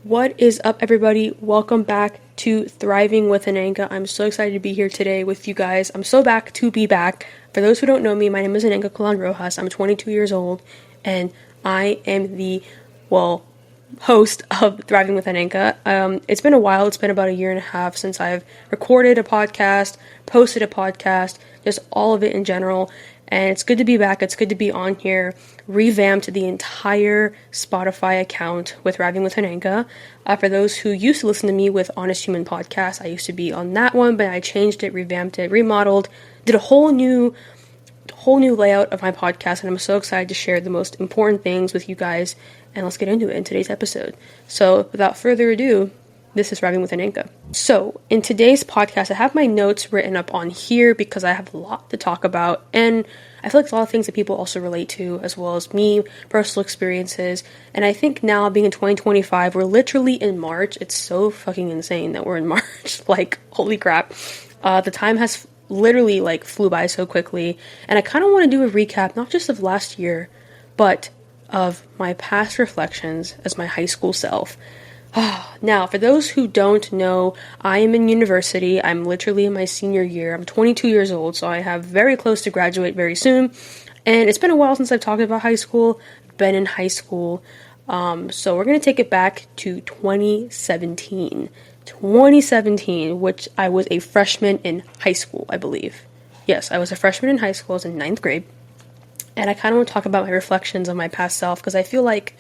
What is up, everybody? Welcome back to Thriving with Ananka. I'm so excited to be here today with you guys. I'm so back to be back. For those who don't know me, my name is Ananka Colon Rojas. I'm 22 years old, and I am the, host of Thriving with Ananka. It's been a while. It's been about a year and a half since I've recorded a podcast, posted a podcast, just all of it in general. And it's good to be back. It's good to be on here. Revamped the entire Spotify account with Thriving with Ananka. For those who used to listen to me with Honest Human Podcast, I used to be on that one, but I changed it, revamped it, remodeled, did a whole new layout of my podcast, and I'm so excited to share the most important things with you guys. And let's get into it in today's episode. So without further ado, this is Thriving with Ananka. So in today's podcast, I have my notes written up on here because I have a lot to talk about, and I feel like it's a lot of things that people also relate to, as well as me, personal experiences. And I think now, being in 2025, we're literally in March. It's so fucking insane that we're in March. Like, holy crap. The time has literally flew by so quickly, and I kind of want to do a recap, not just of last year, but of my past reflections as my high school self. Now, for those who don't know, I am in university. I'm literally in my senior year. I'm 22 years old, so I have very close to graduate very soon. And it's been a while since I've talked about high school, been in high school. So we're going to take it back to 2017. 2017, which I was a freshman in high school, I believe. Yes, I was a freshman in high school. I was in 9th grade. And I kind of want to talk about my reflections of my past self, because I feel like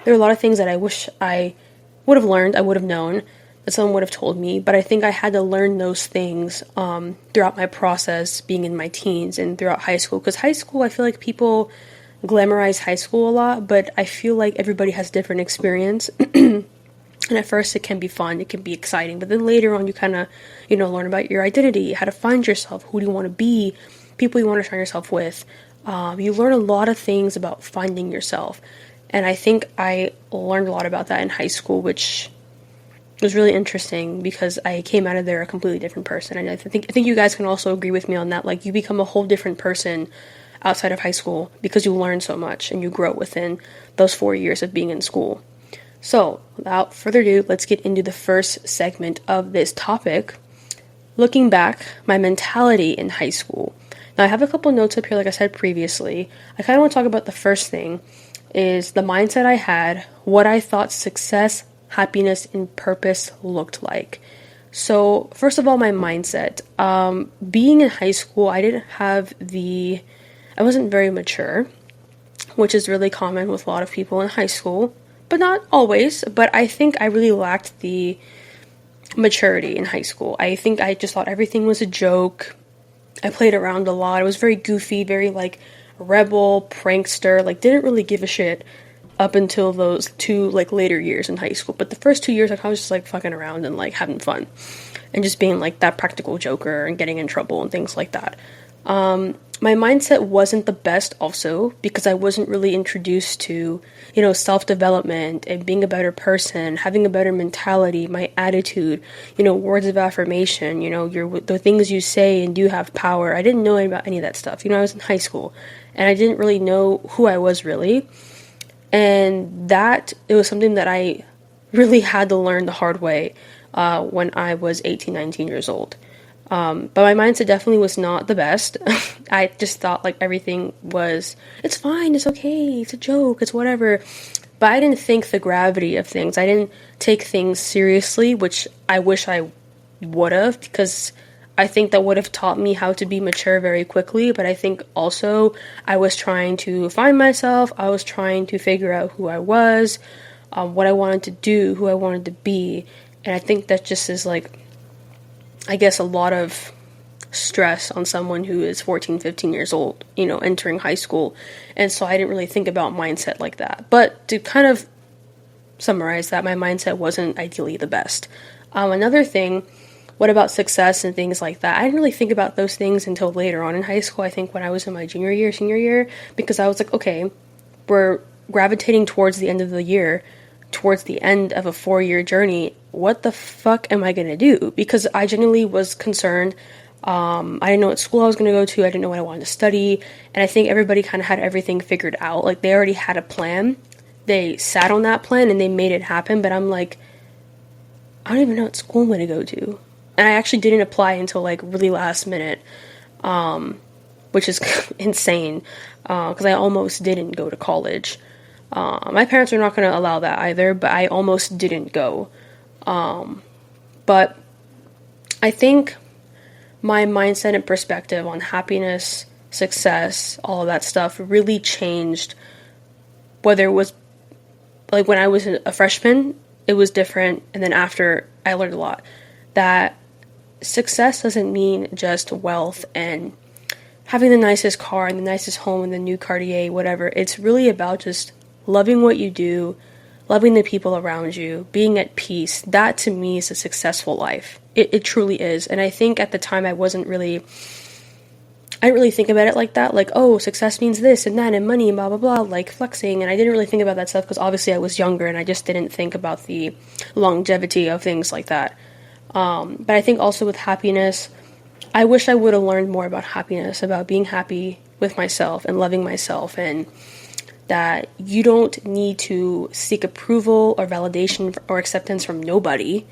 there are a lot of things that I wish I would have learned, I would have known, that someone would have told me, but I think I had to learn those things throughout my process being in my teens and throughout high school. Because high school, I feel like people glamorize high school a lot, but I feel like everybody has different experience. And at first it can be fun, it can be exciting, but then later on you kind of, learn about your identity, how to find yourself, who do you want to be, people you want to surround yourself with. You learn a lot of things about finding yourself. And I think I learned a lot about that in high school, which was really interesting because I came out of there a completely different person. And I think you guys can also agree with me on that. Like, you become a whole different person outside of high school because you learn so much and you grow within those 4 years of being in school. So without further ado, let's get into the first segment of this topic. Looking back, my mentality in high school. Now, I have a couple notes up here, like I said previously. I kind of want to talk about the first thing, is the mindset I had, what I thought success, happiness, and purpose looked like. So, first of all, my mindset. Being in high school, I wasn't very mature, which is really common with a lot of people in high school, but not always. But I think I really lacked the maturity in high school. I think I just thought everything was a joke. I played around a lot. I was very goofy, very rebel, prankster, didn't really give a shit up until those two later years in high school. But the first 2 years, I was just fucking around and having fun and just being that practical joker and getting in trouble and things like that. My mindset wasn't the best also because I wasn't really introduced to, self-development and being a better person, having a better mentality, my attitude, words of affirmation, the things you say and do have power. I didn't know about any of that stuff. I was in high school and I didn't really know who I was really. And it was something that I really had to learn the hard way when I was 18, 19 years old. But my mindset definitely was not the best. I just thought everything was, it's fine, it's okay, it's a joke, it's whatever. But I didn't think the gravity of things. I didn't take things seriously, which I wish I would have, because I think that would have taught me how to be mature very quickly. But I think also I was trying to find myself. I was trying to figure out who I was, what I wanted to do, who I wanted to be. And I think that just is I guess a lot of stress on someone who is 14, 15 years old, entering high school. And so I didn't really think about mindset like that. But to kind of summarize that, my mindset wasn't ideally the best. Another thing, what about success and things like that? I didn't really think about those things until later on in high school. I think when I was in my junior year, senior year, because I was okay, we're gravitating towards the end of the year, towards the end of a 4-year journey. What the fuck am I going to do? Because I genuinely was concerned. I didn't know what school I was going to go to. I didn't know what I wanted to study. And I think everybody kind of had everything figured out. They already had a plan. they sat on that plan and they made it happen, but I'm like, I don't even know what school I'm going to go to. And I actually didn't apply until like really last minute, which is insane, because I almost didn't go to college. My parents are not going to allow that either, but I almost didn't go. But I think my mindset and perspective on happiness, success, all of that stuff really changed. Whether it was like when I was a freshman, it was different. And then after, I learned a lot that success doesn't mean just wealth and having the nicest car and the nicest home and the new Cartier, whatever. It's really about just loving what you do, loving the people around you, being at peace. That to me is a successful life. It truly is. And I think at the time I didn't really think about it like that. Like, oh, success means this and that and money and blah, blah, blah, like flexing. And I didn't really think about that stuff because obviously I was younger and I just didn't think about the longevity of things like that. But I think also with happiness, I wish I would have learned more about happiness, about being happy with myself and loving myself, and that you don't need to seek approval or validation or acceptance from nobody,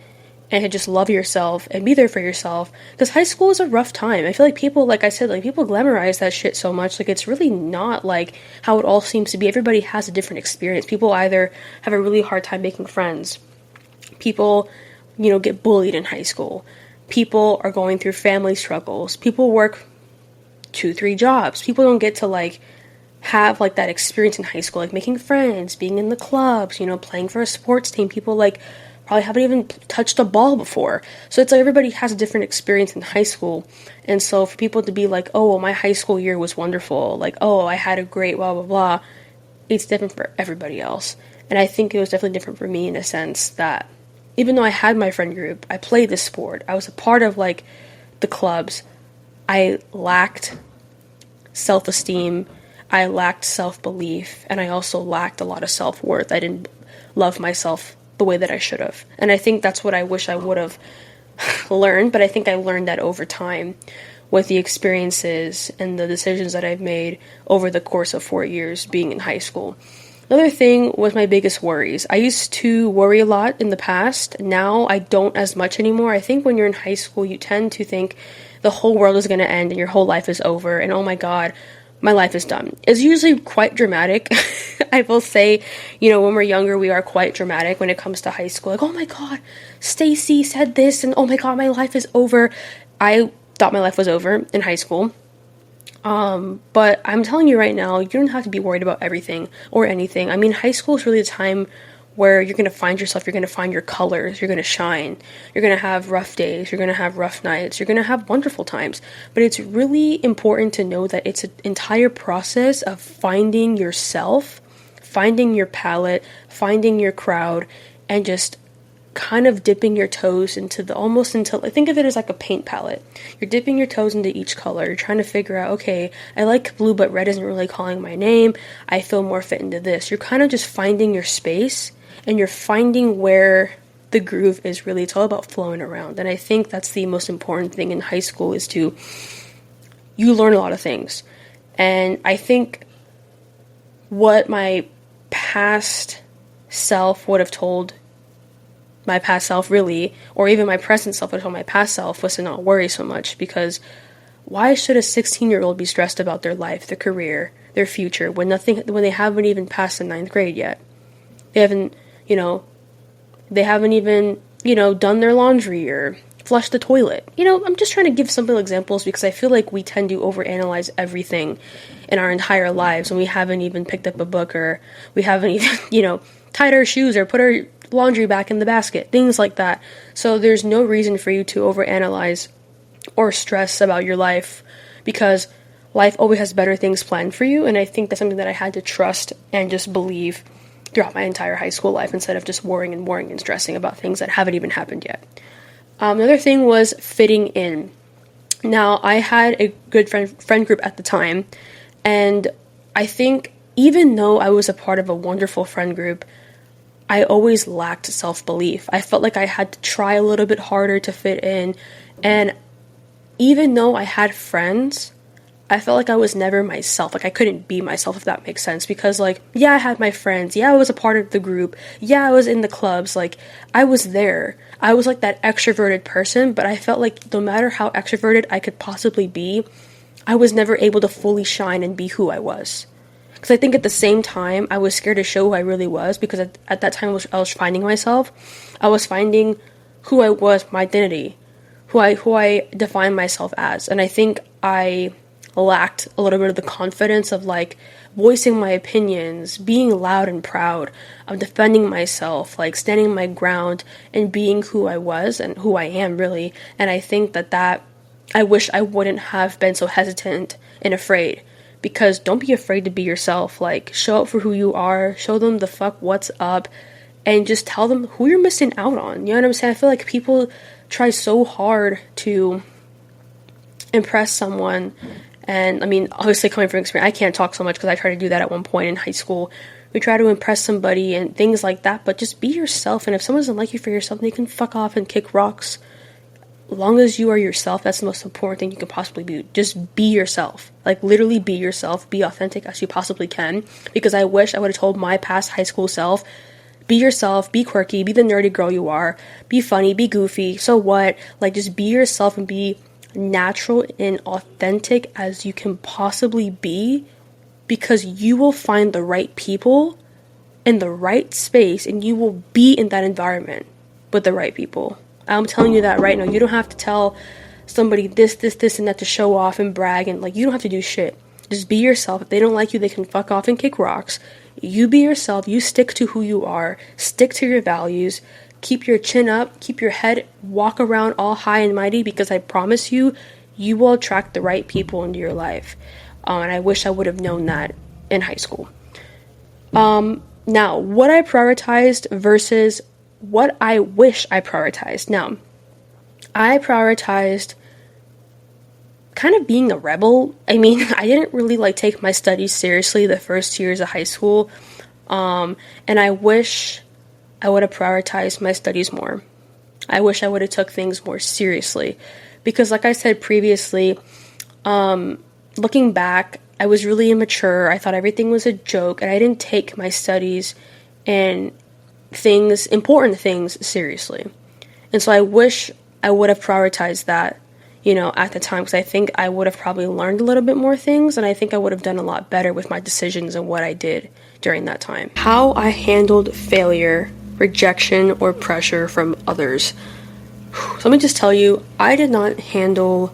and to just love yourself and be there for yourself. Because high school is a rough time. I feel like people, like I said, like people glamorize that shit so much. Like it's really not like how it all seems to be. Everybody has a different experience. People either have a really hard time making friends. People, get bullied in high school. People are going through family struggles. People work 2-3 jobs. People don't get to like have like that experience in high school, like making friends, being in the clubs, playing for a sports team. People like probably haven't even touched a ball before. So it's like everybody has a different experience in high school. And so for people to be like, oh, well, my high school year was wonderful, like, oh, I had a great blah, blah, blah, it's different for everybody else. And I think it was definitely different for me in a sense that even though I had my friend group, I played the sport, I was a part of like the clubs, I lacked self-esteem, I lacked self-belief, and I also lacked a lot of self-worth. I didn't love myself the way that I should have. And I think that's what I wish I would have learned, but I think I learned that over time with the experiences and the decisions that I've made over the course of 4 years being in high school. Another thing was my biggest worries. I used to worry a lot in the past. Now I don't as much anymore. I think when you're in high school, you tend to think the whole world is going to end and your whole life is over and oh my god, my life is done. It's usually quite dramatic. I will say, when we're younger, we are quite dramatic when it comes to high school. Like, oh my god, Stacy said this, and oh my god, my life is over. I thought my life was over in high school. But I'm telling you right now, you don't have to be worried about everything or anything. I mean, high school is really a time where you're going to find yourself, you're going to find your colors, you're going to shine, you're going to have rough days, you're going to have rough nights, you're going to have wonderful times. But it's really important to know that it's an entire process of finding yourself, finding your palette, finding your crowd, and just kind of dipping your toes into think of it as like a paint palette. You're dipping your toes into each color. You're trying to figure out, okay, I like blue, but red isn't really calling my name. I feel more fit into this. You're kind of just finding your space. And you're finding where the groove is really. It's all about flowing around. And I think that's the most important thing in high school is you learn a lot of things. And I think what my past self would have told my past self really, or even my present self would have told my past self, was to not worry so much. Because why should a 16-year-old be stressed about their life, their career, their future, when they haven't even passed the 9th grade yet? They haven't even, done their laundry or flushed the toilet. I'm just trying to give simple examples because I feel like we tend to overanalyze everything in our entire lives when we haven't even picked up a book or we haven't even, tied our shoes or put our laundry back in the basket, things like that. So there's no reason for you to overanalyze or stress about your life because life always has better things planned for you. And I think that's something that I had to trust and just believe throughout my entire high school life instead of just worrying and stressing about things that haven't even happened yet. Another thing was fitting in. Now, I had a good friend group at the time, and I think even though I was a part of a wonderful friend group, I always lacked self-belief. I felt like I had to try a little bit harder to fit in, and even though I had friends, I felt like I was never myself. Like, I couldn't be myself, if that makes sense. Because, like, yeah, I had my friends. Yeah, I was a part of the group. Yeah, I was in the clubs. Like, I was there. I was, like, that extroverted person. But I felt like no matter how extroverted I could possibly be, I was never able to fully shine and be who I was. Because I think at the same time, I was scared to show who I really was. Because at that time, I was finding myself. I was finding who I was, my identity. Who I define myself as. And I think I lacked a little bit of the confidence of, like, voicing my opinions, being loud and proud, of defending myself, like, standing my ground and being who I was and who I am, really. And I think that I wish I wouldn't have been so hesitant and afraid. Because don't be afraid to be yourself. Like, show up for who you are, show them the fuck what's up, and just tell them who you're missing out on. You know what I'm saying? I feel like people try so hard to impress someone. And I mean, obviously coming from experience, I can't talk so much because I tried to do that at one point in high school. We try to impress somebody and things like that, but just be yourself. And if someone doesn't like you for yourself, they can fuck off and kick rocks. As long as you are yourself, that's the most important thing you can possibly do. Just be yourself. Like, literally be yourself. Be authentic as you possibly can. Because I wish I would have told my past high school self, be yourself, be quirky, be the nerdy girl you are, be funny, be goofy, so what? Like, just be yourself and be natural and authentic as you can possibly be, because you will find the right people in the right space and you will be in that environment with the right people. I'm telling you that right now. You don't have to tell somebody this, and that to show off and brag, and, like, you don't have to do shit. Just be yourself. If they don't like you, they can fuck off and kick rocks. You be yourself. You stick to who you are. Stick to your values. Keep your chin up, keep your head, walk around all high and mighty, because I promise you, you will attract the right people into your life. And I wish I would have known that in high school. Now, what I prioritized versus what I wish I prioritized. Now, I prioritized kind of being a rebel. I mean, I didn't really, like, take my studies seriously the first 2 years of high school. And I wish I would have prioritized my studies more. I wish I would have took things more seriously. Because, like I said previously, looking back, I was really immature. I thought everything was a joke, and I didn't take my studies and important things seriously. And so I wish I would have prioritized that, you know, at the time, because I think I would have probably learned a little bit more things, and I think I would have done a lot better with my decisions and what I did during that time. How I handled failure, rejection, or pressure from others. So let me just tell you, I did not handle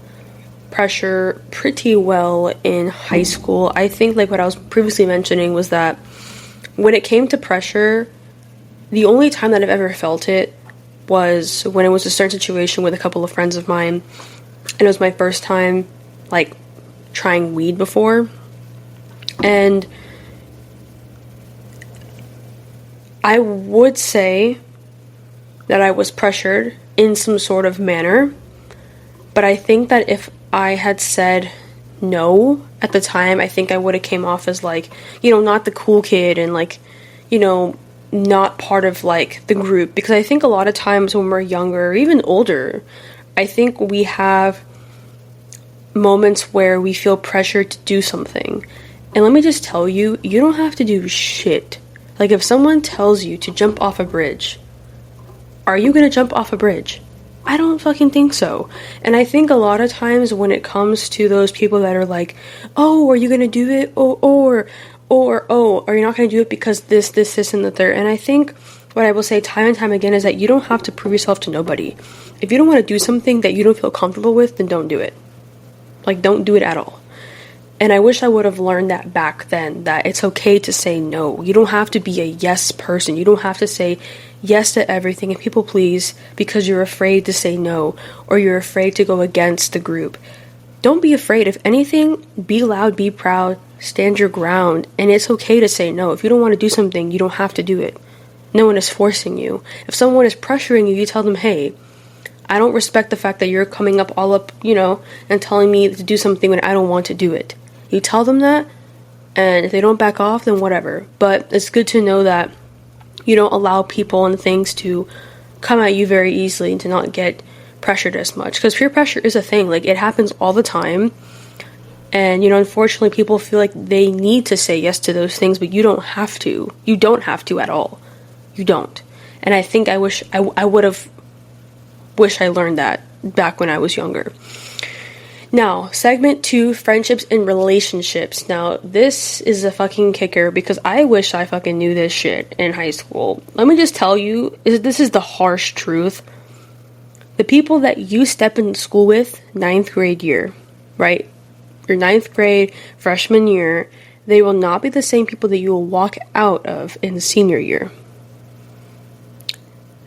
pressure pretty well in high school. I think, like what I was previously mentioning, was that when it came to pressure, the only time that I've ever felt it was when it was a certain situation with a couple of friends of mine, and it was my first time, like, trying weed before, and I would say that I was pressured in some sort of manner, but I think that if I had said no at the time, I think I would have came off as, like, you know, not the cool kid, and, like, you know, not part of, like, the group. Because I think a lot of times when we're younger, or even older, I think we have moments where we feel pressure to do something. And let me just tell you, you don't have to do shit. Like, if someone tells you to jump off a bridge, are you gonna jump off a bridge? I don't fucking think so. And I think a lot of times when it comes to those people that are like, oh, are you gonna do it? Or are you not gonna do it because this, and the third? And I think what I will say time and time again is that you don't have to prove yourself to nobody. If you don't want to do something that you don't feel comfortable with, then don't do it. Like, don't do it at all. And I wish I would have learned that back then, that it's okay to say no. You don't have to be a yes person. You don't have to say yes to everything and people please because you're afraid to say no, or you're afraid to go against the group. Don't be afraid. If anything, be loud, be proud, stand your ground, and it's okay to say no. If you don't want to do something, you don't have to do it. No one is forcing you. If someone is pressuring you, you tell them, hey, I don't respect the fact that you're coming up all up, you know, and telling me to do something when I don't want to do it. You tell them that, and if they don't back off, then whatever. But it's good to know that you don't allow people and things to come at you very easily and to not get pressured as much. Because peer pressure is a thing. Like, it happens all the time. And, unfortunately, people feel like they need to say yes to those things, but you don't have to. You don't have to at all. You don't. And I think I would have wished I learned that back when I was younger. Now, segment 2, friendships and relationships. Now, this is a fucking kicker because I wish I fucking knew this shit in high school. Let me just tell you, this is the harsh truth. The people that you step into school with, 9th grade year, right? Your 9th grade freshman year, they will not be the same people that you will walk out of in senior year.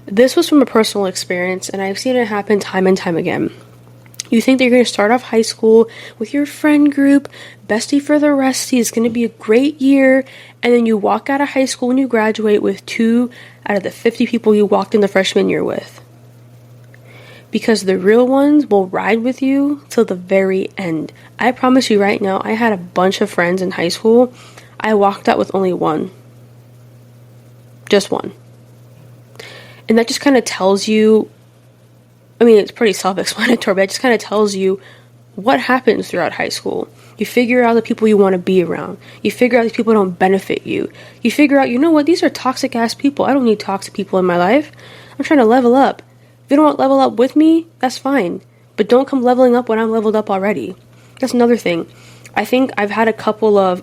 This was from a personal experience, and I've seen it happen time and time again. You think that you're going to start off high school with your friend group, bestie for the restie, it's going to be a great year, and then you walk out of high school and you graduate with 2 out of the 50 people you walked in the freshman year with. Because the real ones will ride with you till the very end. I promise you right now, I had a bunch of friends in high school. I walked out with only one. Just one. And that just kind of tells you, I mean, it's pretty self-explanatory, but it just kind of tells you what happens throughout high school. You figure out the people you want to be around. You figure out these people don't benefit you. You figure out, you know what, these are toxic-ass people. I don't need toxic people in my life. I'm trying to level up. If you don't want to level up with me, that's fine. But don't come leveling up when I'm leveled up already. That's another thing. I think I've had a couple of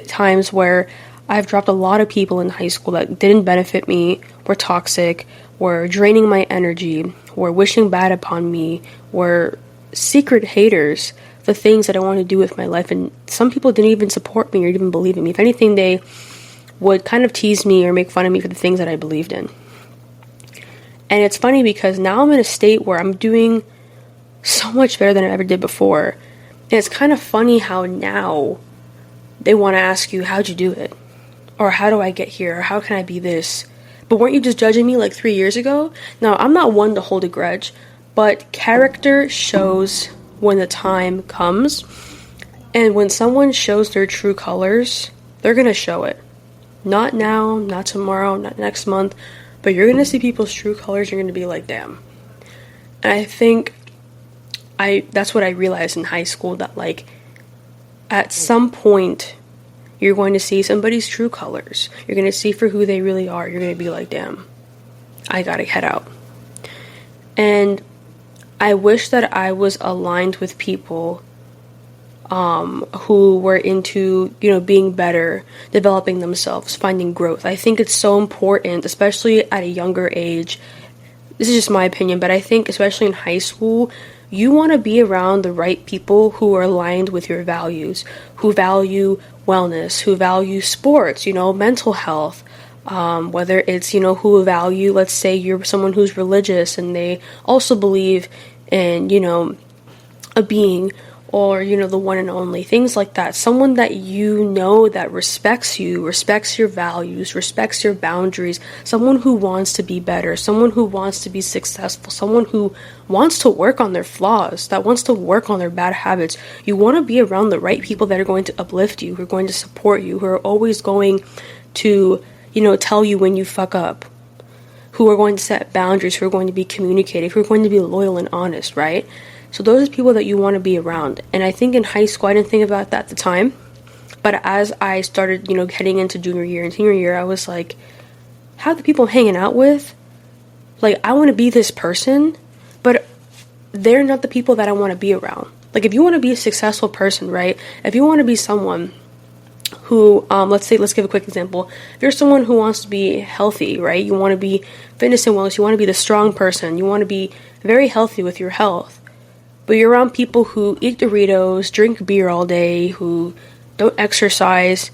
times where I've dropped a lot of people in high school that didn't benefit me, were toxic, were draining my energy, were wishing bad upon me, were secret haters for things that I want to do with my life. And some people didn't even support me or even believe in me. If anything, they would kind of tease me or make fun of me for the things that I believed in. And it's funny because now I'm in a state where I'm doing so much better than I ever did before. And it's kind of funny how now they want to ask you, how'd you do it? Or how do I get here? Or how can I be this? But weren't you just judging me like 3 years ago? Now, I'm not one to hold a grudge, but character shows when the time comes. And when someone shows their true colors, they're going to show it. Not now, not tomorrow, not next month. But you're going to see people's true colors. You're going to be like, damn. And I think that's what I realized in high school, that like at some point you're going to see somebody's true colors. You're going to see for who they really are. You're going to be like, damn, I got to head out. And I wish that I was aligned with people who were into, being better, developing themselves, finding growth. I think it's so important, especially at a younger age. This is just my opinion, but I think especially in high school, you want to be around the right people who are aligned with your values, who value wellness, who value sports, mental health, whether it's, who value, let's say you're someone who's religious and they also believe in, a being, or, the one and only, things like that. Someone that that respects you, respects your values, respects your boundaries, someone who wants to be better, someone who wants to be successful, someone who wants to work on their flaws, that wants to work on their bad habits. You want to be around the right people that are going to uplift you, who are going to support you, who are always going to, tell you when you fuck up, who are going to set boundaries, who are going to be communicative, who are going to be loyal and honest, right? So those are people that you want to be around. And I think in high school, I didn't think about that at the time. But as I started, heading into junior year and senior year, I was like, how the people I'm hanging out with? Like, I want to be this person, but they're not the people that I want to be around. Like, if you want to be a successful person, right? If you want to be someone who, let's give a quick example. If you're someone who wants to be healthy, right? You want to be fitness and wellness. You want to be the strong person. You want to be very healthy with your health. But you're around people who eat Doritos, drink beer all day, who don't exercise.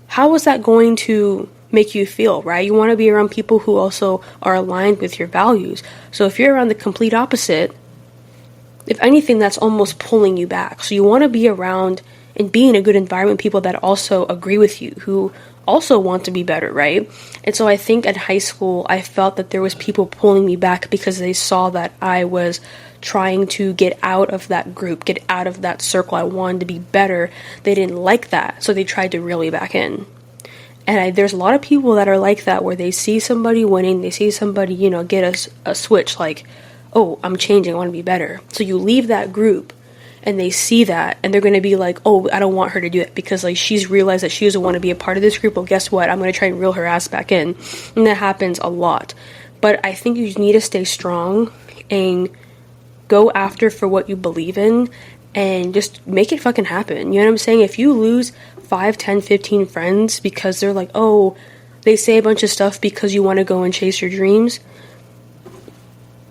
How is that going to make you feel, right? You want to be around people who also are aligned with your values. So if you're around the complete opposite, if anything, that's almost pulling you back. So you want to be around and be in a good environment, people that also agree with you, who also want to be better, right? And so I think at high school, I felt that there was people pulling me back because they saw that I was trying to get out of that group, get out of that circle. I wanted to be better. They didn't like that, so they tried to reel me back in. And there's a lot of people that are like that, where they see somebody winning, they see somebody, get a switch, like, oh, I'm changing, I want to be better. So you leave that group, and they see that, and they're going to be like, oh, I don't want her to do it because like she's realized that she doesn't want to be a part of this group. Well, guess what? I'm going to try and reel her ass back in. And that happens a lot. But I think you need to stay strong and go after for what you believe in and just make it fucking happen. You know what I'm saying? If you lose 5, 10, 15 friends because they're like, oh, they say a bunch of stuff because you want to go and chase your dreams,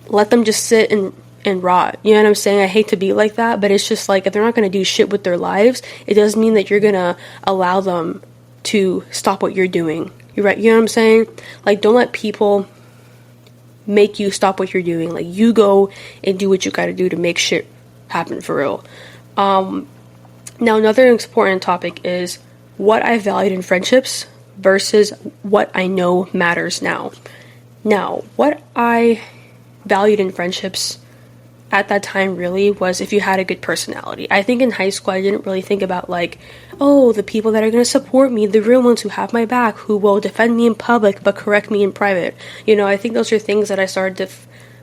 let them just sit and rot. You know what I'm saying? I hate to be like that, but it's just like, if they're not going to do shit with their lives, it doesn't mean that you're going to allow them to stop what you're doing. You're right. You know what I'm saying? Like, don't let people make you stop what you're doing. Like, you go and do what you got to do to make shit happen for real. Now, another important topic is what I valued in friendships versus what I know matters now. Now, what I valued in friendships at that time really was if you had a good personality. I think in high school I didn't really think about like, oh, the people that are going to support me, the real ones who have my back, who will defend me in public but correct me in private. You know, I think those are things that I started to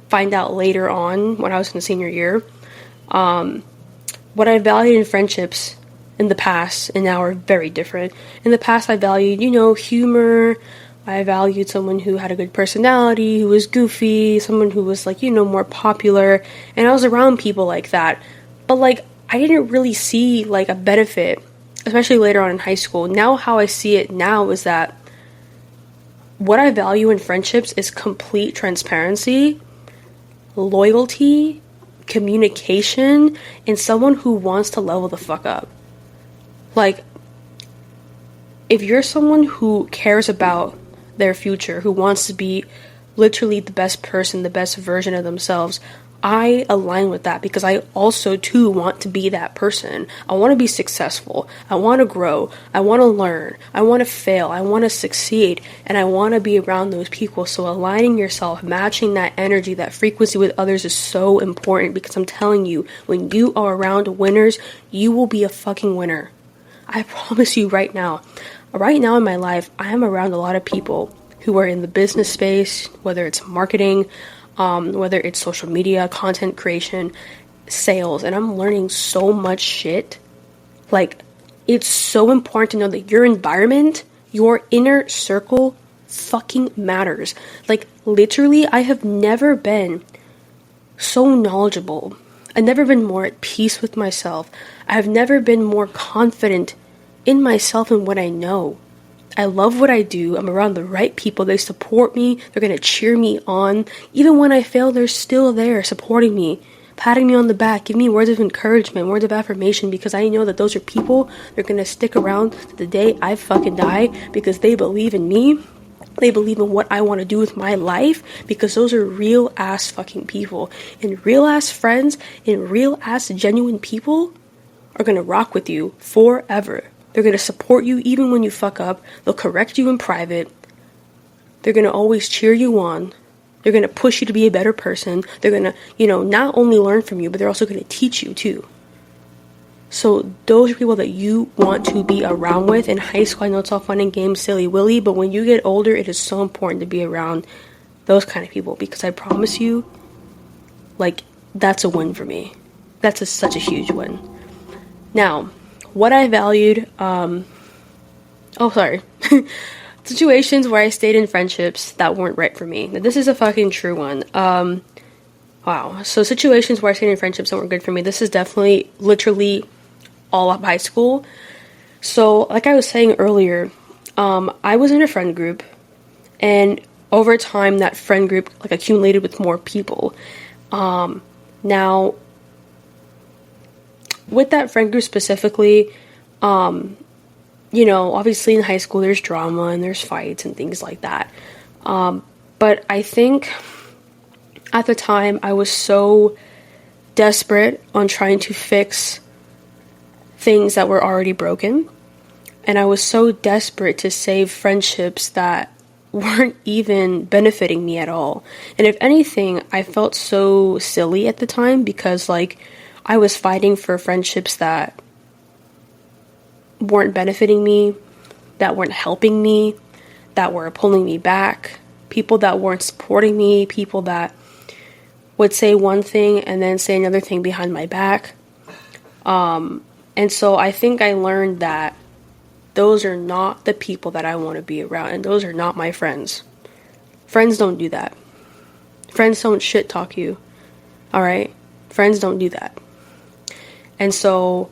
find out later on when I was in senior year. What I valued in friendships in the past and now are very different. In the past I valued, you know, humor. I valued someone who had a good personality, who was goofy, someone who was like, you know, more popular, and I was around people like that. But like, I didn't really see like a benefit, especially later on in high school. Now how I see it now is that what I value in friendships is complete transparency, loyalty, communication, and someone who wants to level the fuck up. Like, if you're someone who cares about their future, who wants to be literally the best person, the best version of themselves, I align with that because I also too want to be that person. I want to be successful. I want to grow. I want to learn. I want to fail. I want to succeed. And I want to be around those people. So aligning yourself, matching that energy, that frequency with others is so important because I'm telling you, when you are around winners, you will be a fucking winner. I promise you right now. Right now in my life, I am around a lot of people who are in the business space, whether it's marketing, whether it's social media, content creation, sales, and I'm learning so much shit. Like, it's so important to know that your environment, your inner circle fucking matters. Like, literally, I have never been so knowledgeable. I've never been more at peace with myself. I have never been more confident in myself and what I know. I love what I do. I'm around the right people. They support me. They're going to cheer me on. Even when I fail, they're still there supporting me, patting me on the back, giving me words of encouragement, words of affirmation, because I know that those are people that are going to stick around to the day I fucking die because they believe in me. They believe in what I want to do with my life because those are real ass fucking people. And real ass friends and real ass genuine people are going to rock with you forever. They're going to support you even when you fuck up. They'll correct you in private. They're going to always cheer you on. They're going to push you to be a better person. They're going to, you know, not only learn from you, but they're also going to teach you too. So those are people that you want to be around with. In high school, I know it's all fun and games, silly willy, but when you get older, it is so important to be around those kind of people because I promise you, like, that's a win for me. That's such a huge win. Now, what I valued, situations where I stayed in friendships that weren't right for me. Now, this is a fucking true one. Wow. So situations where I stayed in friendships that weren't good for me, this is definitely, literally, all up high school. So, like I was saying earlier, I was in a friend group, and over time, that friend group, like, accumulated with more people. Now, with that friend group specifically, you know, obviously in high school there's drama and there's fights and things like that. But I think at the time I was so desperate on trying to fix things that were already broken. And I was so desperate to save friendships that weren't even benefiting me at all. And if anything, I felt so silly at the time because, like, I was fighting for friendships that weren't benefiting me, that weren't helping me, that were pulling me back, people that weren't supporting me, people that would say one thing and then say another thing behind my back. And so I think I learned that those are not the people that I want to be around, and those are not my friends. Friends don't do that. Friends don't shit talk you. All right? Friends don't do that. And so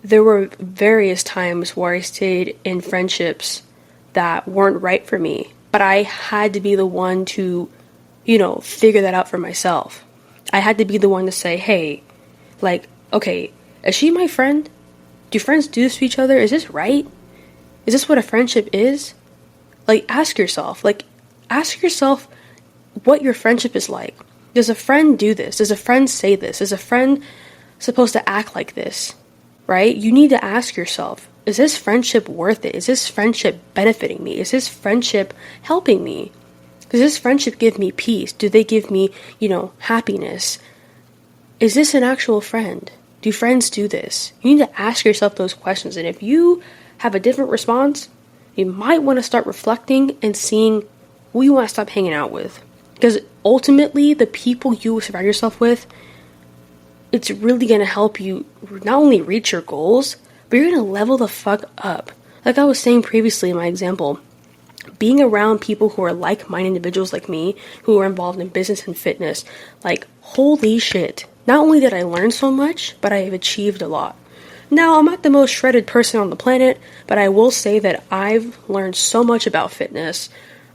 there were various times where I stayed in friendships that weren't right for me, but I had to be the one to, figure that out for myself. I had to be the one to say, hey, like, okay, is she my friend? Do friends do this to each other? Is this right? Is this what a friendship is? Like, ask yourself what your friendship is like. Does a friend do this? Does a friend say this? Is a friend supposed to act like this? Right? You need to ask yourself, is this friendship worth it? Is this friendship benefiting me? Is this friendship helping me? Does this friendship give me peace? Do they give me, happiness? Is this an actual friend? Do friends do this? You need to ask yourself those questions. And if you have a different response, you might want to start reflecting and seeing who you want to stop hanging out with. Because ultimately, the people you surround yourself with, it's really going to help you not only reach your goals, but you're going to level the fuck up. Like I was saying previously in my example, being around people who are like-minded individuals like me, who are involved in business and fitness, like, holy shit. Not only did I learn so much, but I have achieved a lot. Now, I'm not the most shredded person on the planet, but I will say that I've learned so much about fitness.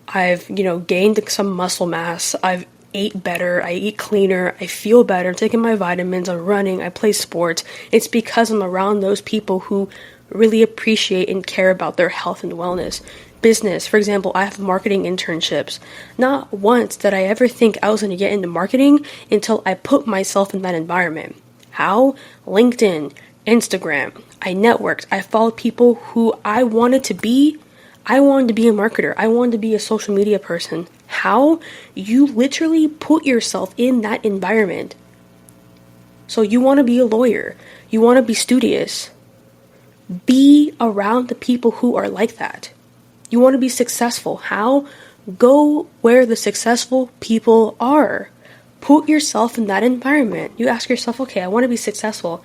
I've, gained some muscle mass. I've ate better. I eat cleaner. I feel better. I'm taking my vitamins. I'm running. I play sports. It's because I'm around those people who really appreciate and care about their health and wellness. Business, for example, I have marketing internships. Not once did I ever think I was going to get into marketing until I put myself in that environment. How? LinkedIn, Instagram. I networked. I followed people who I wanted to be. I wanted to be a marketer. I wanted to be a social media person. How? You literally put yourself in that environment. So you want to be a lawyer. You want to be studious. Be around the people who are like that. You want to be successful. How? Go where the successful people are. Put yourself in that environment. You ask yourself, okay, I want to be successful,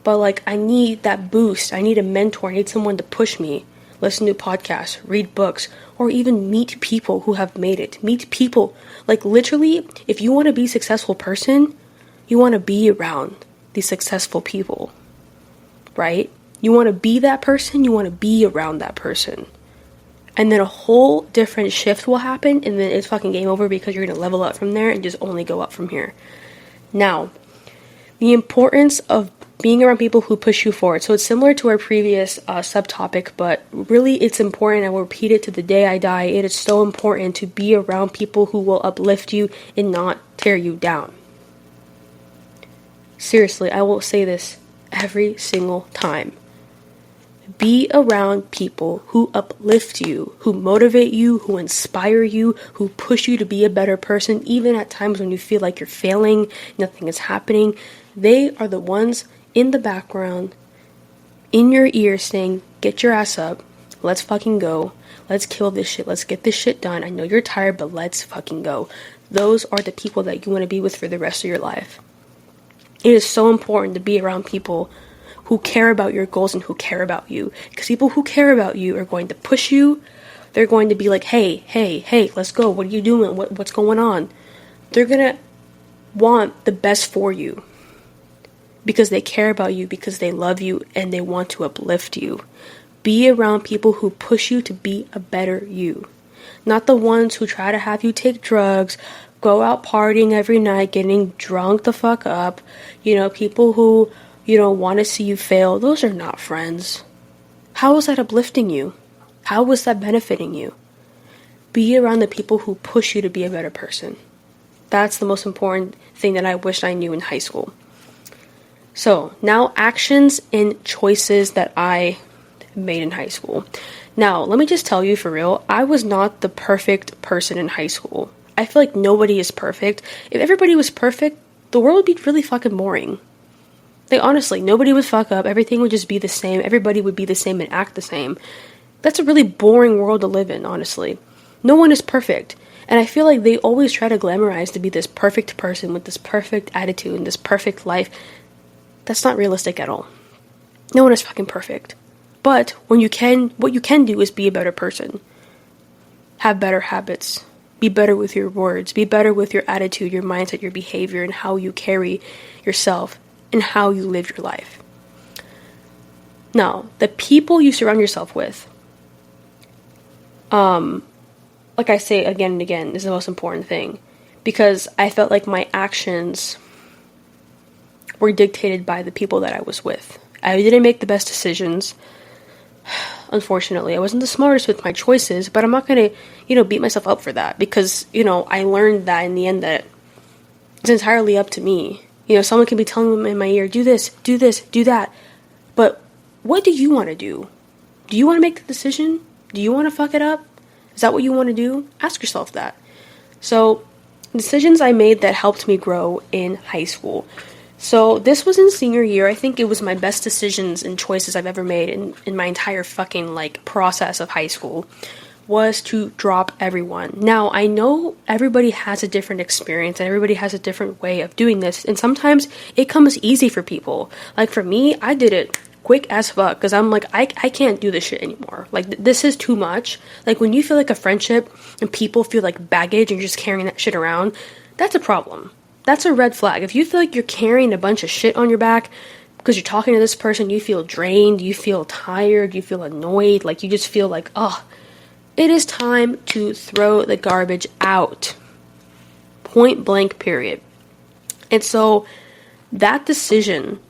but I need that boost. I need a mentor. I need someone to push me. Listen to podcasts, read books, or even meet people who have made it. Meet people. Literally, if you want to be a successful person, you want to be around these successful people, right? You want to be that person. You want to be around that person. And then a whole different shift will happen, and then it's fucking game over because you're going to level up from there and just only go up from here. Now, the importance of being around people who push you forward. So it's similar to our previous subtopic, but really it's important. I will repeat it to the day I die. It is so important to be around people who will uplift you and not tear you down. Seriously, I will say this every single time. Be around people who uplift you, who motivate you, who inspire you, who push you to be a better person, even at times when you feel like you're failing, nothing is happening. They are the ones in the background, in your ear saying, get your ass up, let's fucking go, let's kill this shit, let's get this shit done. I know you're tired, but let's fucking go. Those are the people that you want to be with for the rest of your life. It is so important to be around people who care about your goals and who care about you. Because people who care about you are going to push you. They're going to be like, hey, let's go. What are you doing? What's going on? They're going to want the best for you. Because they care about you, because they love you, and they want to uplift you. Be around people who push you to be a better you. Not the ones who try to have you take drugs, go out partying every night, getting drunk the fuck up. People who want to see you fail. Those are not friends. How is that uplifting you? How is that benefiting you? Be around the people who push you to be a better person. That's the most important thing that I wish I knew in high school. So, now actions and choices that I made in high school. Now, let me just tell you for real, I was not the perfect person in high school. I feel like nobody is perfect. If everybody was perfect, the world would be really fucking boring. Honestly, nobody would fuck up. Everything would just be the same. Everybody would be the same and act the same. That's a really boring world to live in, honestly. No one is perfect. And I feel like they always try to glamorize to be this perfect person with this perfect attitude and this perfect life. That's not realistic at all. No one is fucking perfect. But what you can do is be a better person. Have better habits. Be better with your words. Be better with your attitude, your mindset, your behavior, and how you carry yourself and how you live your life. Now, the people you surround yourself with, like I say again and again, is the most important thing. Because I felt like my actions were dictated by the people that I was with. I didn't make the best decisions. Unfortunately, I wasn't the smartest with my choices, but I'm not going to, beat myself up for that because, I learned that in the end that it's entirely up to me. Someone can be telling me in my ear, do this, do that. But what do you want to do? Do you want to make the decision? Do you want to fuck it up? Is that what you want to do? Ask yourself that. So, decisions I made that helped me grow in high school. So this was in senior year. I think it was my best decisions and choices I've ever made in my entire fucking process of high school was to drop everyone. Now, I know everybody has a different experience and everybody has a different way of doing this. And sometimes it comes easy for people. Like for me, I did it quick as fuck because I'm like, I can't do this shit anymore. This is too much. When you feel like a friendship and people feel like baggage and you're just carrying that shit around, that's a problem. That's a red flag. If you feel like you're carrying a bunch of shit on your back because you're talking to this person, you feel drained, you feel tired, you feel annoyed, you just feel like, it is time to throw the garbage out. Point blank, period. And so that decision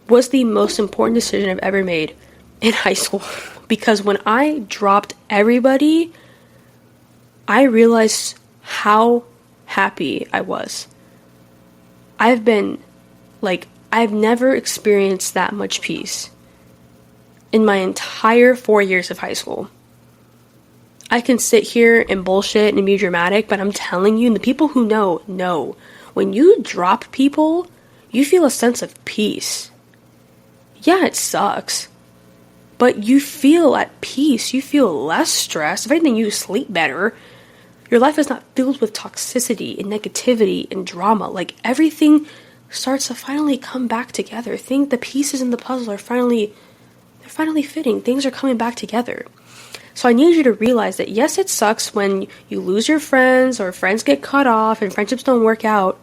was the most important decision I've ever made in high school. Because when I dropped everybody, I realized how happy I was. I've never experienced that much peace in my entire 4 years of high school. I can sit here and bullshit and be dramatic, but I'm telling you, and the people who know, when you drop people, you feel a sense of peace. Yeah, it sucks, but you feel at peace. You feel less stressed. If anything, you sleep better. Your life is not filled with toxicity and negativity and drama. Everything starts to finally come back together. The pieces in the puzzle are finally fitting. Things are coming back together. So I need you to realize that yes, it sucks when you lose your friends or friends get cut off and friendships don't work out.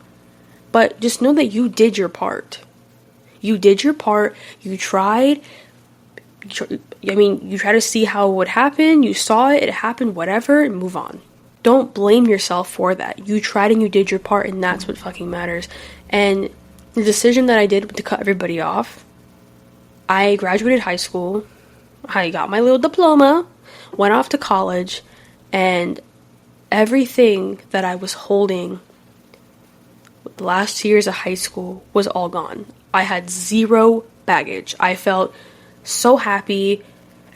But just know that you did your part. You did your part. You tried. You try to see how it would happen. You saw it happened, whatever, and move on. Don't blame yourself for that. You tried and you did your part, and that's what fucking matters. And the decision that I did to cut everybody off, I graduated high school, I got my little diploma, went off to college, and everything that I was holding the last 2 years of high school was all gone. I had zero baggage. I felt so happy.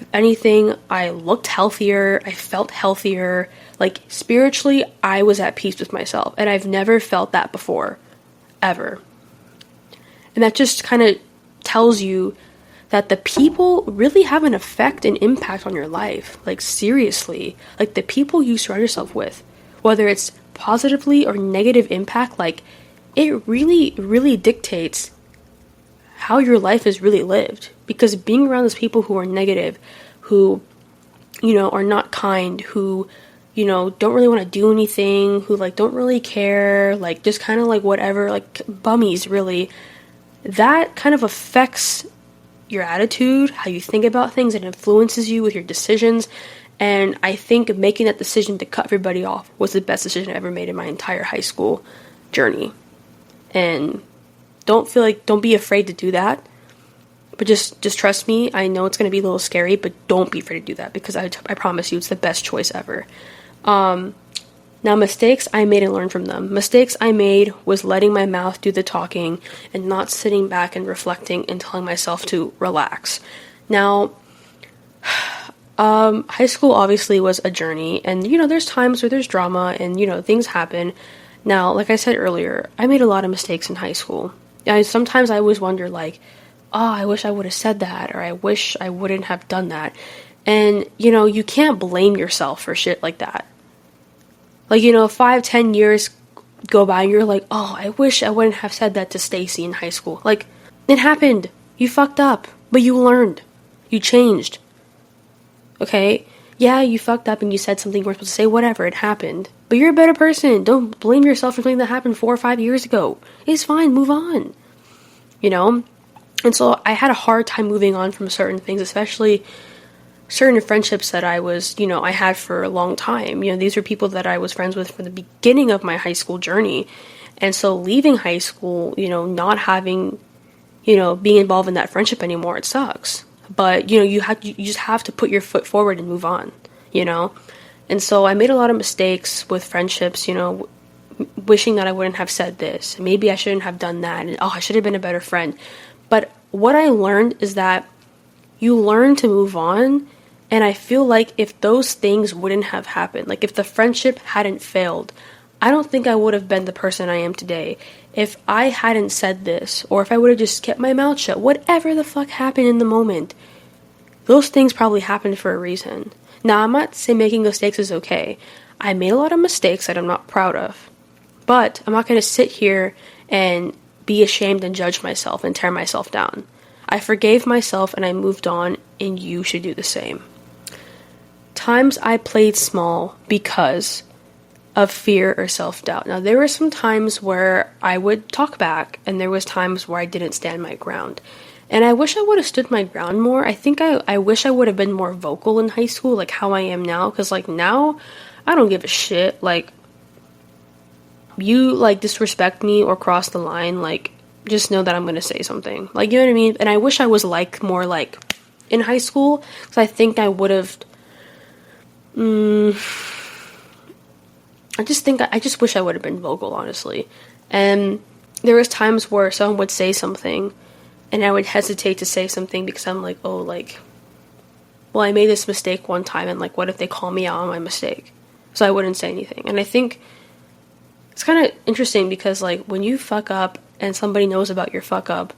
If anything, I looked healthier. I felt healthier. Spiritually, I was at peace with myself. And I've never felt that before. Ever. And that just kind of tells you that the people really have an effect and impact on your life. Seriously. The people you surround yourself with. Whether it's positively or negative impact, it really, really dictates how your life is really lived. Because being around those people who are negative, who, are not kind, who, don't really want to do anything, who, don't really care, just kind of whatever, bummies, really, that kind of affects your attitude, how you think about things, and influences you with your decisions. And I think making that decision to cut everybody off was the best decision I ever made in my entire high school journey. And don't be afraid to do that. But just trust me, I know it's going to be a little scary, but don't be afraid to do that because I promise you it's the best choice ever. Now, mistakes I made and learned from them. Mistakes I made was letting my mouth do the talking and not sitting back and reflecting and telling myself to relax. Now, high school obviously was a journey, and there's times where there's drama and things happen. Now, like I said earlier, I made a lot of mistakes in high school. Sometimes I always wonder I wish I would have said that, or I wish I wouldn't have done that. And you can't blame yourself for shit like that. 5-10 years go by and you're like, I wish I wouldn't have said that to Stacy in high school. It happened. You fucked up, but you learned. You changed. Okay? Yeah, you fucked up and you said something you weren't supposed to say, whatever, it happened. But you're a better person. Don't blame yourself for something that happened 4 or 5 years ago. It's fine, move on. You know? And so I had a hard time moving on from certain things, especially certain friendships that I had for a long time. These are people that I was friends with from the beginning of my high school journey. And so leaving high school, not having, being involved in that friendship anymore, it sucks. But, you just have to put your foot forward and move on, And so I made a lot of mistakes with friendships, wishing that I wouldn't have said this. Maybe I shouldn't have done that. And, I should have been a better friend. But what I learned is that you learn to move on. And I feel like if those things wouldn't have happened, like if the friendship hadn't failed, I don't think I would have been the person I am today. If I hadn't said this, or if I would have just kept my mouth shut, whatever the fuck happened in the moment, those things probably happened for a reason. Now, I'm not saying making mistakes is okay. I made a lot of mistakes that I'm not proud of. But I'm not going to sit here and be ashamed and judge myself and tear myself down. I forgave myself and I moved on, and you should do the same. Times I played small because of fear or self-doubt. Now, there were some times where I would talk back, and there was times where I didn't stand my ground. And I wish I would have stood my ground more. I think I wish I would have been more vocal in high school, like how I am now. Because, now, I don't give a shit. You, disrespect me or cross the line, just know that I'm going to say something. You know what I mean? And I wish I was, more in high school. Because I think I would have... I just wish I would have been vocal, honestly. And there was times where someone would say something, and I would hesitate to say something because I'm well, I made this mistake one time, and what if they call me out on my mistake? So I wouldn't say anything. And I think it's kind of interesting because, when you fuck up and somebody knows about your fuck up,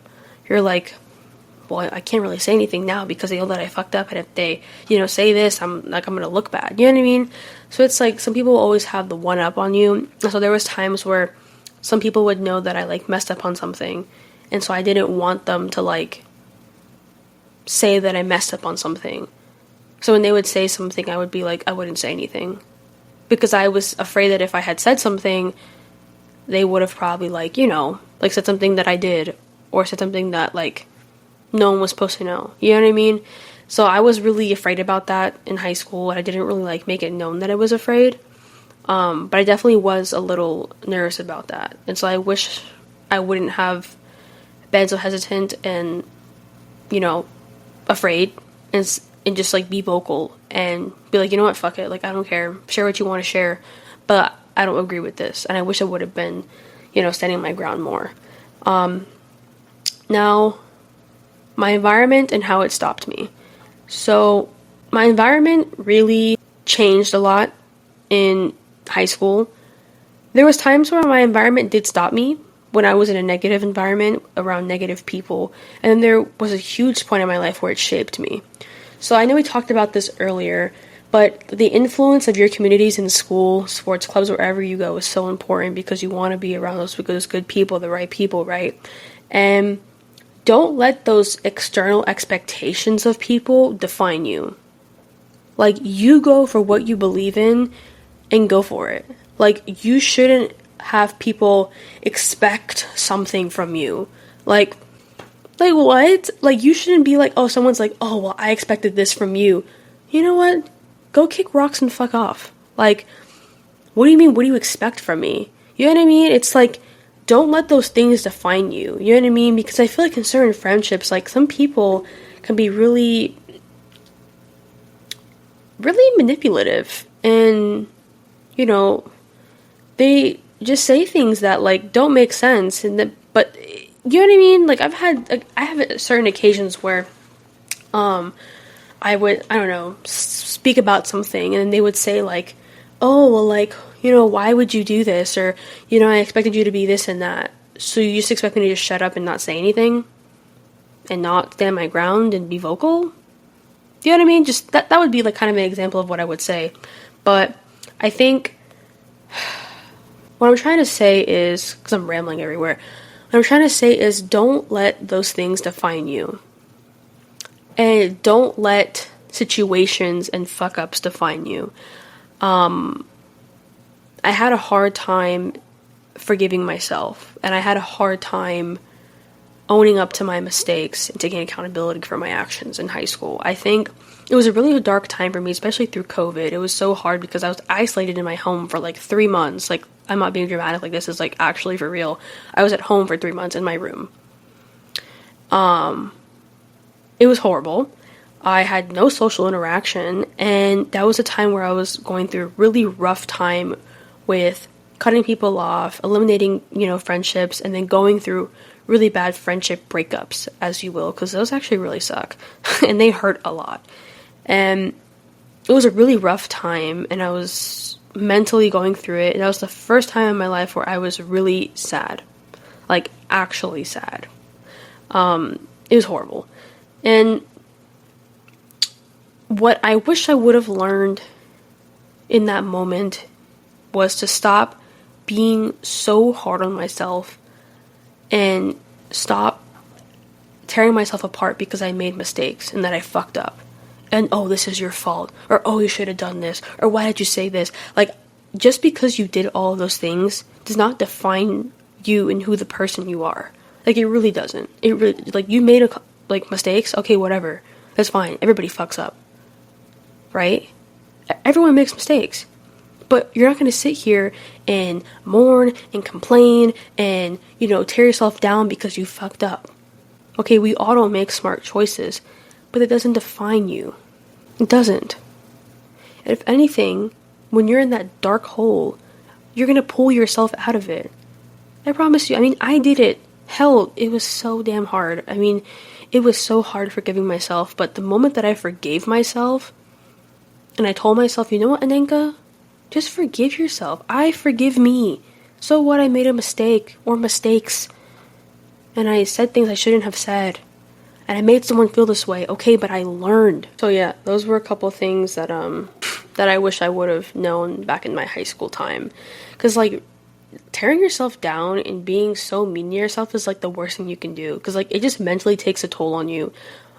you're well, I can't really say anything now because they know that I fucked up, and if they, say this, I'm gonna look bad. You know what I mean? So it's some people always have the one up on you. So there was times where some people would know that I messed up on something, and so I didn't want them to say that I messed up on something. So when they would say something, I would be I wouldn't say anything because I was afraid that if I had said something, they would have probably said something that I did or said something that no one was supposed to know. You know what I mean? So I was really afraid about that in high school, and I didn't really make it known that I was afraid. But I definitely was a little nervous about that. And so I wish I wouldn't have been so hesitant and, afraid and just be vocal and be you know what, fuck it. I don't care. Share what you want to share, but I don't agree with this. And I wish I would have been, standing my ground more. Now, my environment and how it stopped me. So my environment really changed a lot in high school. There was times where my environment did stop me when I was in a negative environment around negative people. And then there was a huge point in my life where it shaped me. So I know we talked about this earlier, but the influence of your communities in school, sports clubs, wherever you go is so important because you want to be around those good people, the right people, right? And don't let those external expectations of people define you. You go for what you believe in and go for it. You shouldn't have people expect something from you. What? You shouldn't be oh, someone's oh, well, I expected this from you. You know what? Go kick rocks and fuck off. What do you mean? What do you expect from me? You know what I mean? It's don't let those things define you. You know what I mean? Because I feel in certain friendships, some people can be really, really manipulative. And, they just say things that, don't make sense. But, you know what I mean? I have certain occasions where, I would, I don't know, speak about something. And they would say, oh, well, why would you do this? Or, I expected you to be this and that. So you just expect me to just shut up and not say anything? And not stand my ground and be vocal? Do you know what I mean? Just, that would be, kind of an example of what I would say. But I think what I'm trying to say is, because I'm rambling everywhere, What I'm trying to say is don't let those things define you. And don't let situations and fuck ups define you. I had a hard time forgiving myself, and I had a hard time owning up to my mistakes and taking accountability for my actions in high school. I think it was a really dark time for me, especially through COVID. It was so hard because I was isolated in my home for like 3 months. Like, I'm not being dramatic, like this is like actually for real. I was at home for 3 months in my room. It was horrible. I had no social interaction, and that was a time where I was going through a really rough time with cutting people off, eliminating, friendships, and then going through really bad friendship breakups, as you will, because those actually really suck, and they hurt a lot. And it was a really rough time, and I was mentally going through it, and that was the first time in my life where I was really sad. Like, actually sad. It was horrible. And what I wish I would have learned in that moment was to stop being so hard on myself and stop tearing myself apart because I made mistakes and that I fucked up. And, oh, this is your fault. Or, oh, you should have done this. Or, why did you say this? Like, just because you did all of those things does not define you and who the person you are. Like, it really doesn't. It really, like, you made mistakes. Okay, whatever. That's fine. Everybody fucks up. Right? Everyone makes mistakes. But you're not going to sit here and mourn and complain and, tear yourself down because you fucked up. Okay, we all don't make smart choices, but it doesn't define you. It doesn't. And if anything, when you're in that dark hole, you're going to pull yourself out of it. I promise you. I mean, I did it. Hell, it was so damn hard. I mean, it was so hard forgiving myself, but the moment that I forgave myself, and I told myself, you know what, Anenka? Just forgive yourself. I forgive me. So what? I made a mistake or mistakes. And I said things I shouldn't have said. And I made someone feel this way. Okay, but I learned. So yeah, those were a couple things that I wish I would have known back in my high school time. Because, like, tearing yourself down and being so mean to yourself is, like, the worst thing you can do. Because, like, it just mentally takes a toll on you.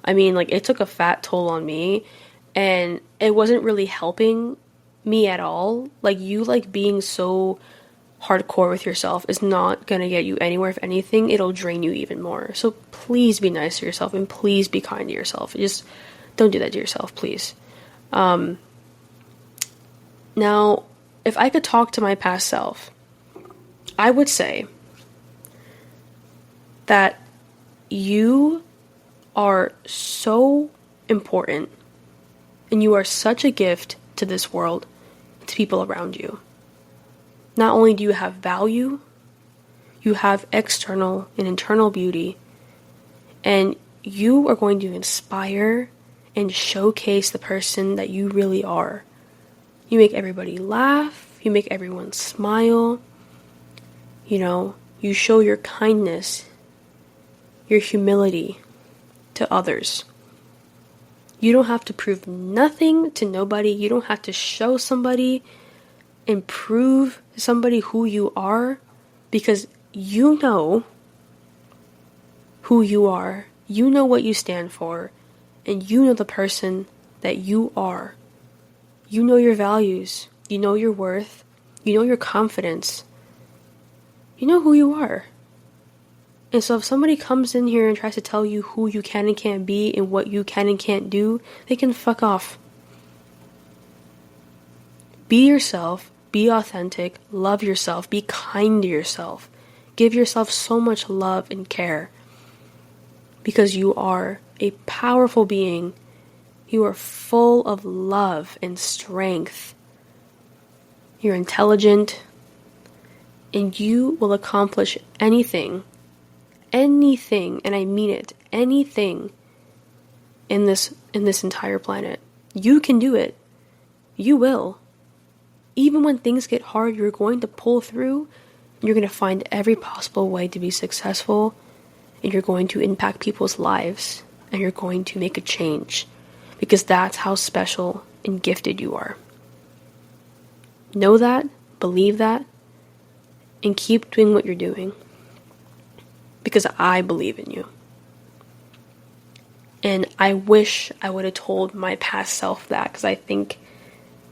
I mean, like, it took a fat toll on me. And it wasn't really helping me at all. Like, you, like, being so hardcore with yourself is not gonna get you anywhere. If anything, it'll drain you even more. So please be nice to yourself, and please be kind to yourself. Just don't do that to yourself, please. Now, if I could talk to my past self, I would say that you are so important, and you are such a gift to this world, to people around you. Not only do you have value, you have external and internal beauty, and you are going to inspire and showcase the person that you really are. You make everybody laugh, you make everyone smile, you show your kindness, your humility to others. You don't have to prove nothing to nobody. You don't have to show somebody and prove to somebody who you are, because you know who you are. You know what you stand for, and you know the person that you are. You know your values. You know your worth. You know your confidence. You know who you are. And so if somebody comes in here and tries to tell you who you can and can't be and what you can and can't do, they can fuck off. Be yourself, be authentic, love yourself, be kind to yourself. Give yourself so much love and care. Because you are a powerful being. You are full of love and strength. You're intelligent. And you will accomplish anything, and I mean it, anything in this entire planet. You can do it. You will. Even when things get hard, you're going to pull through. You're going to find every possible way to be successful, and you're going to impact people's lives, and you're going to make a change, because that's how special and gifted you are. Know that, believe that, and keep doing what you're doing. because I believe in you. And I wish I would have told my past self that, because I think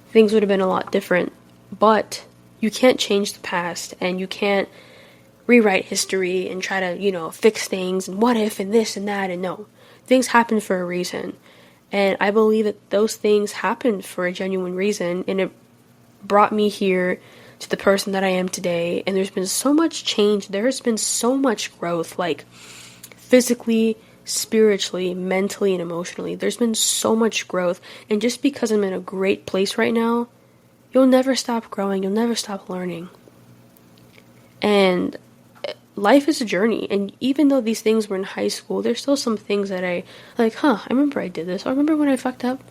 things would have been a lot different. But you can't change the past, and you can't rewrite history and try to, fix things and what if and this and that. And no, things happen for a reason. And I believe that those things happened for a genuine reason, and it brought me here to the person that I am today. And there's been so much change. There has been so much growth, like physically, spiritually, mentally, and emotionally. There's been so much growth. And just because I'm in a great place right now, you'll never stop growing. You'll never stop learning. And life is a journey. And even though these things were in high school, there's still some things that I remember I did this. I remember when I fucked up.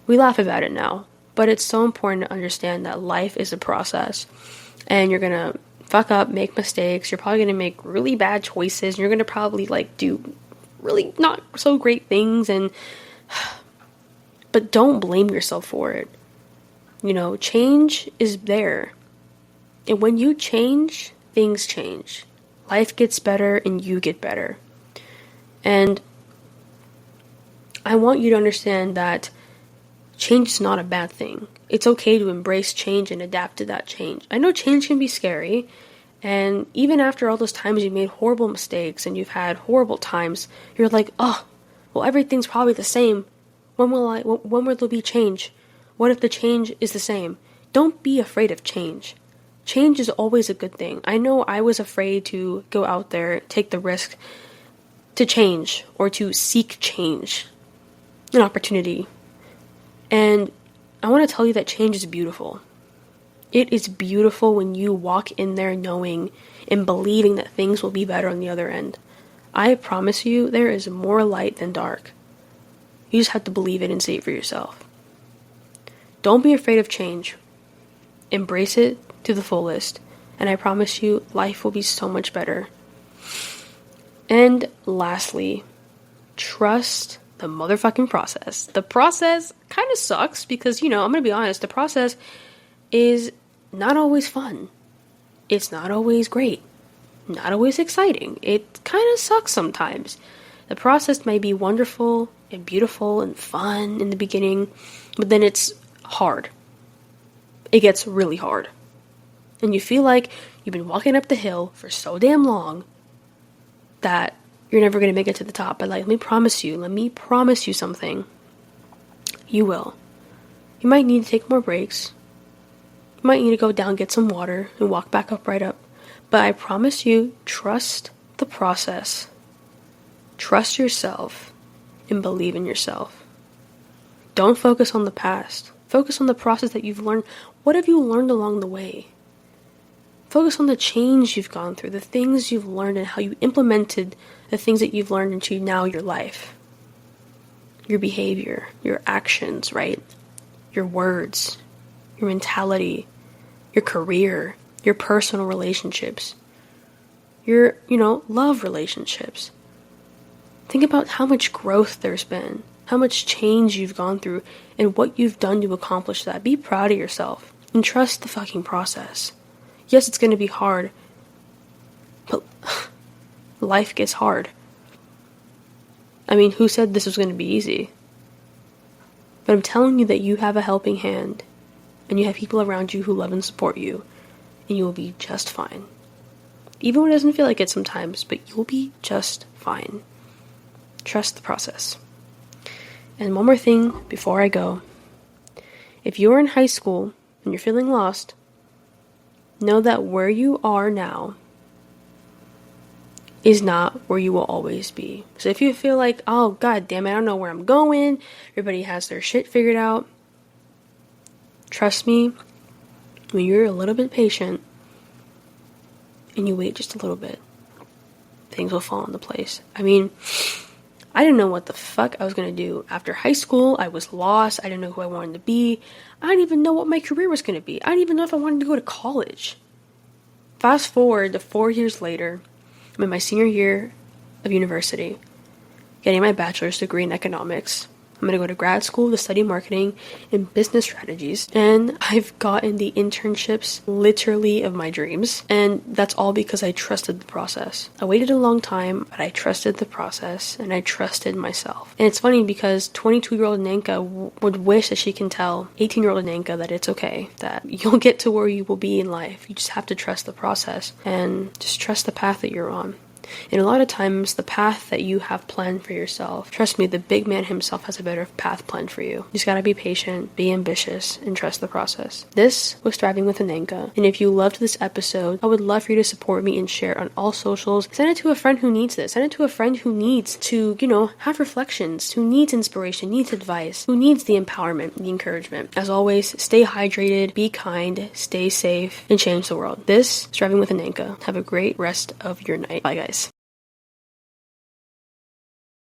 We laugh about it now. But it's so important to understand that life is a process. And you're going to fuck up, make mistakes. You're probably going to make really bad choices. And you're going to probably do really not so great things. But don't blame yourself for it. Change is there. And when you change, things change. Life gets better and you get better. And I want you to understand that change is not a bad thing. It's okay to embrace change and adapt to that change. I know change can be scary, and even after all those times you made horrible mistakes and you've had horrible times, you're like, oh, well, everything's probably the same. When will there be change? What if the change is the same? Don't be afraid of change. Change is always a good thing. I know I was afraid to go out there, take the risk to change or to seek change, an opportunity. And I want to tell you that change is beautiful. It is beautiful when you walk in there knowing and believing that things will be better on the other end. I promise you, there is more light than dark. You just have to believe it and see it for yourself. Don't be afraid of change. Embrace it to the fullest. And I promise you, life will be so much better. And lastly, trust the motherfucking process. The process kind of sucks because, I'm going to be honest, the process is not always fun. It's not always great. Not always exciting. It kind of sucks sometimes. The process may be wonderful and beautiful and fun in the beginning, but then it's hard. It gets really hard. And you feel like you've been walking up the hill for so damn long that you're never going to make it to the top. But let me promise you something. You will. You might need to take more breaks. You might need to go down, get some water, and walk back up right up. But I promise you, trust the process. Trust yourself and believe in yourself. Don't focus on the past. Focus on the process that you've learned. What have you learned along the way? Focus on the change you've gone through, the things you've learned, and how you implemented the things that you've learned into now your life. Your behavior, your actions, right? Your words, your mentality, your career, your personal relationships, your, love relationships. Think about how much growth there's been, how much change you've gone through, and what you've done to accomplish that. Be proud of yourself and trust the fucking process. Yes, it's going to be hard, but life gets hard. I mean, who said this was going to be easy? But I'm telling you that you have a helping hand, and you have people around you who love and support you, and you will be just fine. Even when it doesn't feel like it sometimes, but you'll be just fine. Trust the process. And one more thing before I go. If you're in high school and you're feeling lost, know that where you are now is not where you will always be. So if you feel like, oh, god damn it, I don't know where I'm going, everybody has their shit figured out, trust me, when you're a little bit patient and you wait just a little bit, things will fall into place. I mean, I didn't know what the fuck I was going to do. After high school, I was lost. I didn't know who I wanted to be. I didn't even know what my career was going to be. I didn't even know if I wanted to go to college. Fast forward to 4 years later, I'm in my senior year of university, getting my bachelor's degree in economics. I'm going to go to grad school to study marketing and business strategies. And I've gotten the internships literally of my dreams. And that's all because I trusted the process. I waited a long time, but I trusted the process and I trusted myself. And it's funny because 22-year-old Nanka would wish that she can tell 18-year-old Nanka that it's okay, that you'll get to where you will be in life. You just have to trust the process and just trust the path that you're on. And a lot of times, the path that you have planned for yourself, trust me, the big man himself has a better path planned for you. You just gotta be patient, be ambitious, and trust the process. This was Thriving with Ananka, and if you loved this episode, I would love for you to support me and share it on all socials. Send it to a friend who needs this. Send it to a friend who needs to, have reflections, who needs inspiration, needs advice, who needs the empowerment, the encouragement. As always, stay hydrated, be kind, stay safe, and change the world. This is Thriving with Ananka. Have a great rest of your night. Bye, guys.